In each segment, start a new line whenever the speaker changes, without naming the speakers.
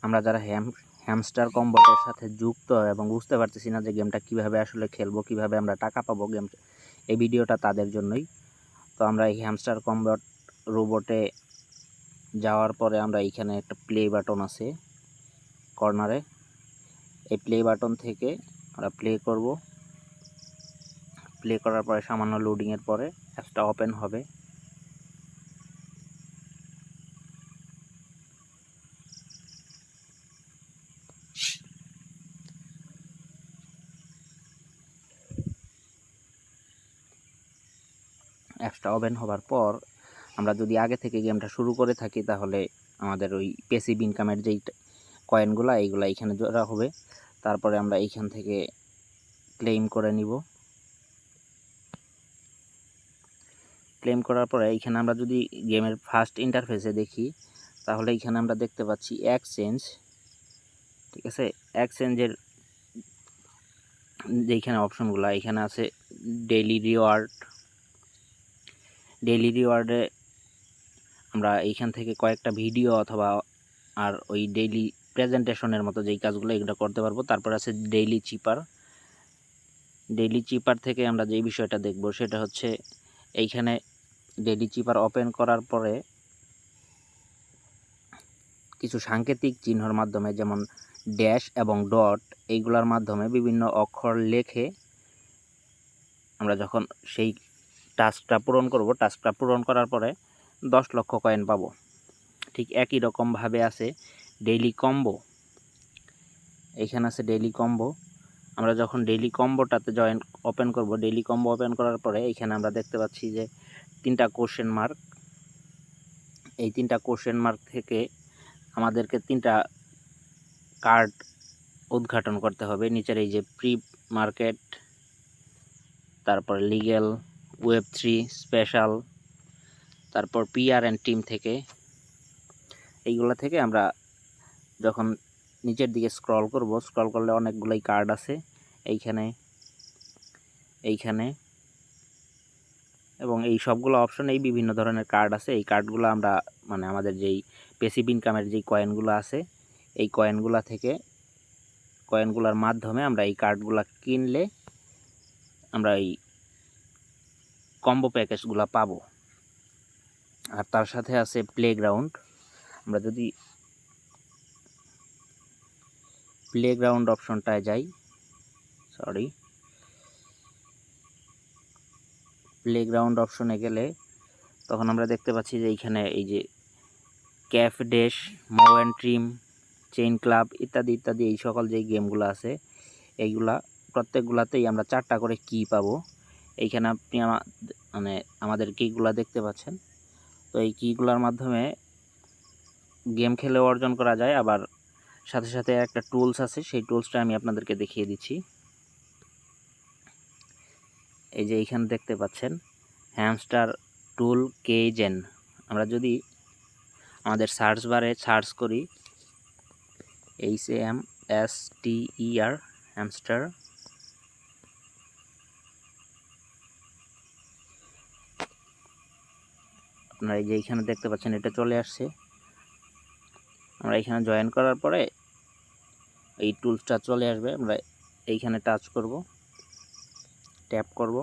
আমরা যারা হ্যামস্টার কম্বোটের সাথে যুক্ত এবং বুঝতে পারতেছি না যে গেমটা কিভাবে আসলে খেলবো, কিভাবে আমরা টাকা পাবো এই ভিডিওটা তাদের জন্যই। তো আমরা এই হ্যামস্টার কম্বোট রোবটে যাওয়ার পরে আমরা এইখানে একটা প্লে বাটন আছে কর্নারে, এই প্লে বাটন থেকে আমরা প্লে করব। প্লে করার পরে সামান্য লোডিংয়ের পরে অ্যাপসটা ওপেন হবে। অ্যাপসটা ওপেন হওয়ার পর আমরা যদি আগে থেকে গেমটা শুরু করে থাকি তাহলে আমাদের ওই প্যাসিভ ইনকামের যেই কয়েনগুলো এইগুলো এইখানে জোড়া হবে। তারপরে আমরা এইখান থেকে ক্লেম করে নিব। ক্লেম করার পরে এইখানে আমরা যদি গেমের ফার্স্ট ইন্টারফেসে দেখি তাহলে এইখানে আমরা দেখতে পাচ্ছি এক্সচেঞ্জ। ঠিক আছে, এক্সচেঞ্জের যেইখানে অপশনগুলো এখানে আছে ডেইলি রিওয়ার্ড। ডেইলি রিওয়ার্ডে আমরা এইখান থেকে কয়েকটা ভিডিও অথবা আর ওই ডেইলি প্রেজেন্টেশনের মতো যেই কাজগুলো এগুলো করতে পারবো। তারপর আছে ডেইলি চিপার। ডেইলি চিপার থেকে আমরা যেই বিষয়টা দেখব সেটা হচ্ছে এইখানে ডেইলি চিপার ওপেন করার পরে কিছু সাংকেতিক চিহ্নর মাধ্যমে যেমন ড্যাশ এবং ডট এইগুলোর মাধ্যমে বিভিন্ন অক্ষর লেখে আমরা যখন সেই টাস্কটা পূরণ করব, টাস্কটা পূরণ করার পরে 10 লক্ষ কয়েন পাবো। ঠিক একই রকমভাবে আছে ডেইলি কম্বো। এইখানে আছে ডেইলি কম্বো। আমরা যখন ডেইলি কম্বোটাতে ওপেন করব, ডেইলি কম্বো ওপেন করার পরে এইখানে আমরা দেখতে পাচ্ছি যে 3টা কোশ্চেন মার্ক। এই 3টা কোশ্চেন মার্ক থেকে আমাদেরকে 3টা কার্ড উদ্ঘাটন করতে হবে। নিচের এই যে প্রি মার্কেট, তারপর লিগ্যাল, ওয়েব3, স্পেশাল, তারপর পিআর অ্যান্ড টিম থেকে এইগুলা থেকে আমরা যখন নিচের দিকে স্ক্রল করব, স্ক্রল করলে অনেকগুলোই কার্ড আছে এইখানে এবং এই সবগুলো অপশনেই বিভিন্ন ধরনের কার্ড আছে। এই কার্ডগুলো আমরা মানে আমাদের যেই প্যাসিভ ইনকামের যেই কয়েনগুলো আছে এই কয়েনগুলোর মাধ্যমে আমরা এই কার্ডগুলো কিনলে আমরা এই কম্বো প্যাকেজগুলো পাবো। আর তার সাথে আছে প্লেগ্রাউন্ড। আমরা যদি প্লেগ্রাউন্ড অপশনটায় যাই, প্লেগ্রাউন্ড অপশনে গেলে তখন আমরা দেখতে পাচ্ছি যে এইখানে এই যে ক্যাফ ড্যাশ, মাও অ্যান্ড ট্রিম, চেইন ক্লাব ইত্যাদি ইত্যাদি এই সকল যেই গেমগুলো আছে এইগুলা প্রত্যেকগুলাতেই আমরা 4টা করে কি পাবো। এইখানে আপনি মানে আমাদের কিগুলা দেখতে পাচ্ছেন। তো এই কিগুলার মাধ্যমে গেম খেলে অর্জন করা যায়। আবার সাথে সাথে একটা টুলস আছে, সেই টুলসটা আমি আপনাদেরকে দেখিয়ে দিচ্ছি। এই যে এইখানে দেখতে পাচ্ছেন হ্যামস্টার টুল কেজেন। আমরা যদি আমাদের সার্চ বারে সার্চ করি HAMSTER হ্যামস্টার, আপনারা এই যে এইখানে দেখতে পাচ্ছেন এটা চলে আসছে। আমরা এইখানে জয়েন করার পরে এই টুলসটা চলে আসবে। আমরা এইখানে টাচ করব, ট্যাপ করব।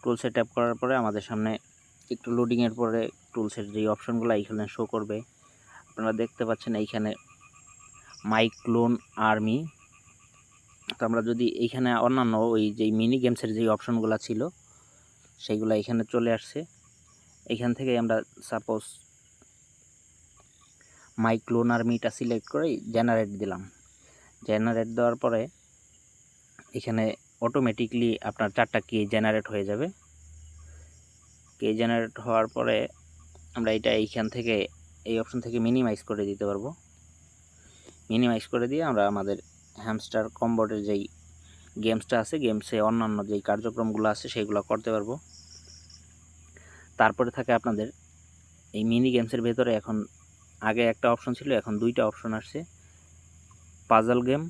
টুলসে ট্যাপ করার পরে আমাদের সামনে একটু লোডিংয়ের পরে টুলসের যে অপশনগুলো এইখানে শো করবে। আপনারা দেখতে পাচ্ছেন এইখানে মাই ক্লোন আর্মি। তো আমরা যদি এইখানে অন্যান্য ওই যে মিনি গেমসের যে অপশনগুলো ছিল সেইগুলো এখানে চলে আসছে। এইখান থেকে আমরা সাপোজ মাই ক্লোন আর্মিটা সিলেক্ট করে জেনারেট দিলাম। জেনারেট দেওয়ার পরে এখানে অটোমেটিকলি আপনার 4টা কি জেনারেট হয়ে যাবে। কি জেনারেট হওয়ার পরে আমরা এটা এইখান থেকে এই অপশন থেকে মিনিমাইজ করে দিতে পারবো। মিনিমাইজ করে দিয়ে আমরা আমাদের হ্যামস্টার কম্বোটের যেই গেমসটা আছে গেমসে অন্যান্য যেই কার্যক্রমগুলো আছে সেগুলো করতে পারবো। তারপরে থাকে আপনাদের এই মিনি গেমসের ভেতরে এখন আগে একটা অপশন ছিল, এখন 2টা অপশন আসছে, পাজল গেম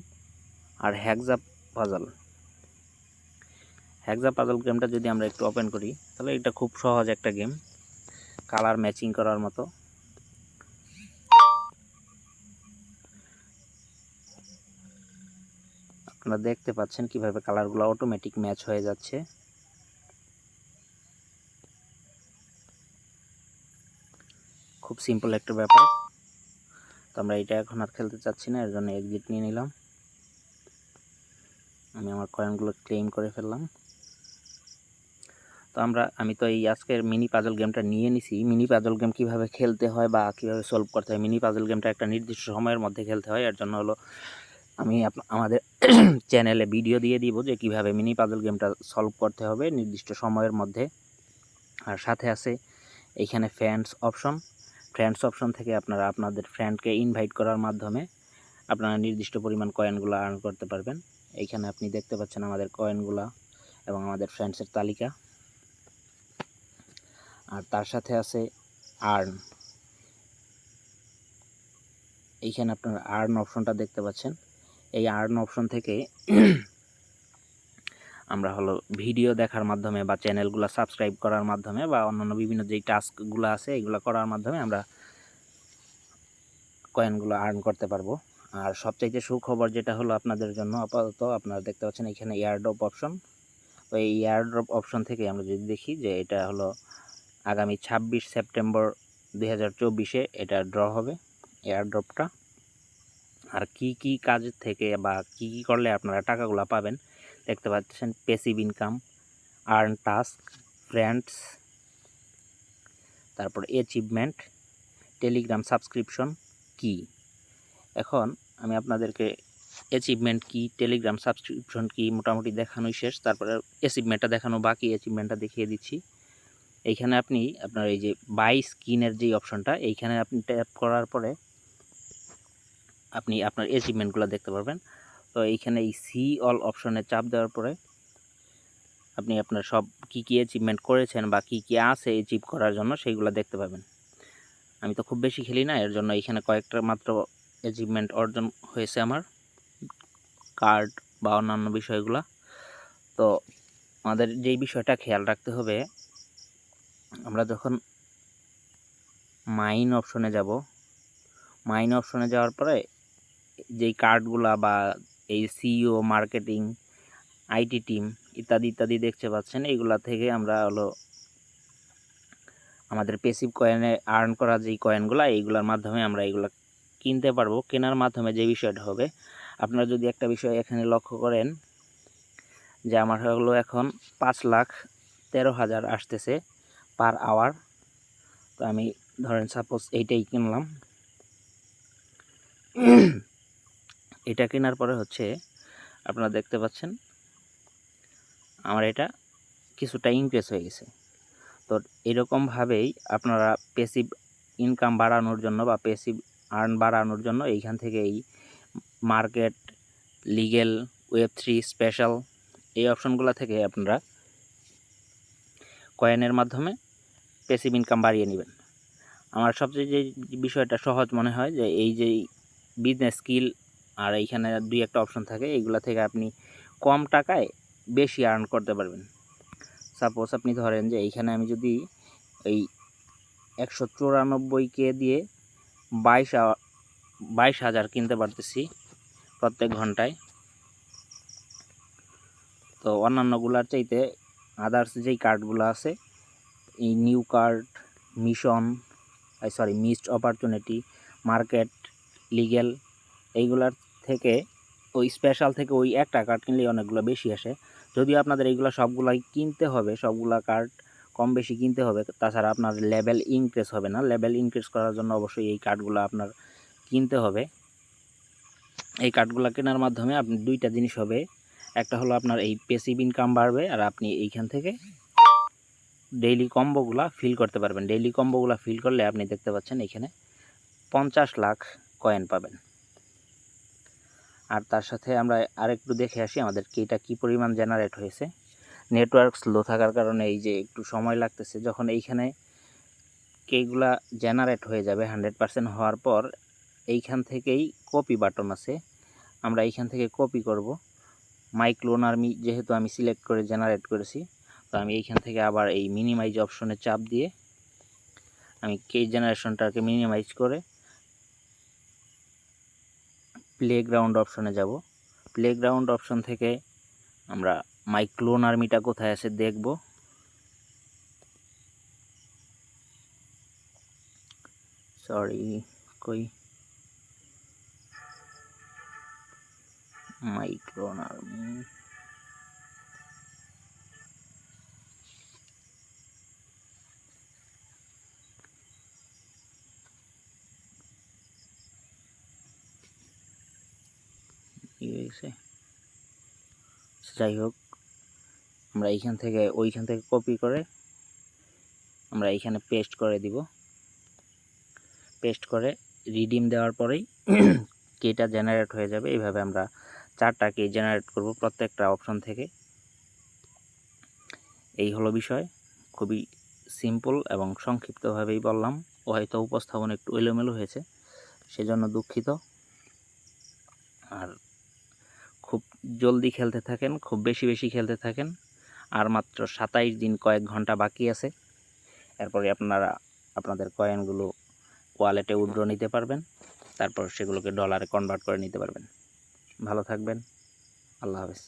আর হ্যাকজা পাজল। হ্যাকজা পাজল গেমটা যদি আমরা একটু ওপেন করি তাহলে এটা খুব সহজ একটা গেম, কালার ম্যাচিং করার মতো। আপনারা দেখতে পাচ্ছেন কিভাবে কালারগুলো অটোমেটিক ম্যাচ হয়ে যাচ্ছে। খুব সিম্পল একটা ব্যাপার। তো আমরা এটা এখন আর খেলতে চাচ্ছি না, এর জন্য এক্সিট নিয়ে নিলাম। আমি আমার কয়েনগুলো ক্লেম করে ফেললাম। তো আমি তো এই আজকের মিনি পাজল গেমটা নিয়ে নিছি। মিনি পাজল গেম কীভাবে খেলতে হয় বা কীভাবে সলভ করতে হয়, মিনি পাজল গেমটা একটা নির্দিষ্ট সময়ের মধ্যে খেলতে হয়। এর জন্য হলো আমি আমাদের চ্যানেলে ভিডিও দিয়ে দিব যে কিভাবে মিনি পাজল গেমটা সলভ করতে হবে নির্দিষ্ট সময়ের মধ্যে। আর সাথে আছে এইখানে ফ্রেন্ডস অপশন থেকে আপনারা আপনাদের ফ্রেন্ডকে ইনভাইট করার মাধ্যমে আপনারা নির্দিষ্ট পরিমাণ কয়েনগুলো আর্ন করতে পারবেন। এইখানে আপনি দেখতে পাচ্ছেন আমাদের কয়েনগুলা এবং আমাদের ফ্রেন্ডসের তালিকা। আর তার সাথে আছে আর্ন। এইখানে আপনারা আর্ন অপশনটা দেখতে পাচ্ছেন। এই আর্ন অপশন থেকে আমরা হলো ভিডিও দেখার মাধ্যমে বা চ্যানেলগুলো সাবস্ক্রাইব করার মাধ্যমে বা অন্যান্য বিভিন্ন যেই টাস্কগুলো আছে এগুলো করার মাধ্যমে আমরা কয়েনগুলো আর্ন করতে পারবো। আর সবচাইতে সুখবর যেটা হলো আপনাদের জন্য, আপাতত আপনারা দেখতে পাচ্ছেন এখানে এয়ারড্রপ অপশন। তো এই এয়ারড্রপ অপশন থেকে আমরা যদি দেখি যে এটা হলো আগামী 26 সেপ্টেম্বর 2024-এ এটা ড্র হবে এয়ারড্রপটা। আর কি কাজ থেকে বা কি করলে আপনারা টাকাগুলো পাবেন দেখতে পাচ্ছেন। Passive income, earn task, friends, তারপর অ্যাচিভমেন্ট, টেলিগ্রাম সাবস্ক্রিপশন কি। এখন আমি আপনাদেরকে অ্যাচিভমেন্ট কি, টেলিগ্রাম সাবস্ক্রিপশন কি মোটামুটি দেখানোই শেষ। তারপরে অ্যাচিভমেন্টটা দেখানো বাকি, অ্যাচিভমেন্টটা দেখিয়ে দিচ্ছি। এইখানে আপনি আপনার এই যে বাই স্কিনের যেই অপশনটা, এইখানে আপনি ট্যাপ করার পরে আপনি আপনার অ্যাচিভমেন্টগুলো দেখতে পারবেন। তো এইখানে এই সি অল অপশনে চাপ দেওয়ার পরে আপনি আপনার সব কি অ্যাচিভমেন্ট করেছেন বা কি আছে অ্যাচিভ করার জন্য সেইগুলো দেখতে পাবেন। আমি তো খুব বেশি খেলি না, এর জন্য এখানে কয়েকটা মাত্র অ্যাচিভমেন্ট অর্জন হয়েছে আমার, কার্ড বা অন্যান্য বিষয়গুলো। তো আমাদের যেই বিষয়টা খেয়াল রাখতে হবে, আমরা যখন মাইন অপশনে যাওয়ার পরে যেই কার্ডগুলা বা এই সিইও, মার্কেটিং, আইটি টিম ইত্যাদি দেখতে পাচ্ছেন, এইগুলা থেকে আমরা হলো আমাদের প্যাসিভ কয়েনে আর্ন করা যেই কয়েনগুলা, এইগুলোর মাধ্যমে আমরা এইগুলা কিনতে পারবো। কেনার মাধ্যমে যে বিষয়টা হবে, আপনারা যদি একটা বিষয় এখানে লক্ষ্য করেন যে আমার হলো এখন 5,13,000 আসতেছে পার আওয়ার। তো আমি ধরেন সাপোজ এইটাই কিনলাম। এটা কেনার পরে হচ্ছে আপনারা দেখতে পাচ্ছেন আমার এটা কিছুটা ইনক্রিজ হয়ে গেছে। তো এরকমভাবেই আপনারা প্যাসিভ ইনকাম বাড়ানোর জন্য বা প্যাসিভ আর্ন বাড়ানোর জন্য এইখান থেকে এই মার্কেট, লিগেল, ওয়েব3, স্পেশাল এই অপশনগুলো থেকে আপনারা কয়েনের মাধ্যমে প্যাসিভ ইনকাম বাড়িয়ে নেবেন। আমার সবচেয়ে যে বিষয়টা সহজ মনে হয় যে এই যে বিজনেস স্কিল আর এইখানে 2-1টা অপশন থাকে, এইগুলা থেকে আপনি কম টাকায় বেশি আর্ন করতে পারবেন। সাপোজ আপনি ধরেন যে এইখানে আমি যদি এই 194K দিয়ে 22,000 কিনতে পারতেছি প্রত্যেক ঘন্টায়। তো অন্যান্যগুলার চাইতে আদার্স যেই কার্ডগুলো আছে, এই new card, missed opportunity, market, legal, এইগুলার থেকে ওই স্পেশাল থেকে ওই একটা কার্ড কিনলেই অনেকগুলো বেশি আসে। যদিও আপনাদের এইগুলো সবগুলাই কিনতে হবে, সবগুলা কার্ড কম বেশি কিনতে হবে, তাছাড়া আপনার লেভেল ইনক্রিজ হবে না। লেভেল ইনক্রিজ করার জন্য অবশ্যই এই কার্ডগুলো আপনার কিনতে হবে। এই কার্ডগুলো কেনার মাধ্যমে আপনি 2টা জিনিস হবে, একটা হলো আপনার এই প্যাসিভ ইনকাম বাড়বে, আর আপনি এইখান থেকে ডেইলি কম্বোগুলা ফিল করতে পারবেন। ডেইলি কম্বোগুলা ফিল করলে আপনি দেখতে পাচ্ছেন এখানে 50 লাখ কয়েন পাবেন। আর তার সাথে আমরা আরেকটু দেখে আসি আমাদের এটা কী পরিমাণ জেনারেট হয়েছে। নেটওয়ার্ক স্লো থাকার কারণে এই যে একটু সময় লাগতেছে। যখন এইখানে কেগুলা জেনারেট হয়ে যাবে 100% হওয়ার পর, এইখান থেকেই কপি বাটন আছে, আমরা এইখান থেকে কপি করব। মাই ক্লোন আর্মি যেহেতু আমি সিলেক্ট করে জেনারেট করেছি, তো আমি এইখান থেকে আবার এই মিনিমাইজ অপশনে চাপ দিয়ে আমি কে জেনারেশনটাকে মিনিমাইজ করে প্লেগ্রাউন্ড অপশনে যাব। প্লেগ্রাউন্ড অপশন থেকে আমরা মাই ক্লোন আর্মিটা কোথায় আছে দেখব। সরি, কই মাই ক্লোন আর্মি, যাই হোক, আমরা ওইখান থেকে কপি করে আমরা এইখানে পেস্ট করে দিব। পেস্ট করে রিডিম দেওয়ার পরেই কিটা জেনারেট হয়ে যাবে। এইভাবে আমরা 4টা কি জেনারেট করব প্রত্যেকটা অপশন থেকে। এই হলো বিষয়, খুবই সিম্পল এবং সংক্ষিপ্তভাবেই বললাম, হয়তো উপস্থাপন একটু এলোমেলো হয়েছে, সেজন্য দুঃখিত। আর খুব জলদি খেলতে থাকেন, খুব বেশি বেশি খেলতে থাকেন। আর মাত্র 27 দিন, কয়েক ঘন্টা বাকি আছে। এরপরে আপনারা আপনাদের কয়েনগুলো ওয়ালেটে উইথড্র নিতে পারবেন, তারপর সেগুলোকে ডলারে কনভার্ট করে নিতে পারবেন। ভালো থাকবেন, আল্লাহ হাফেজ।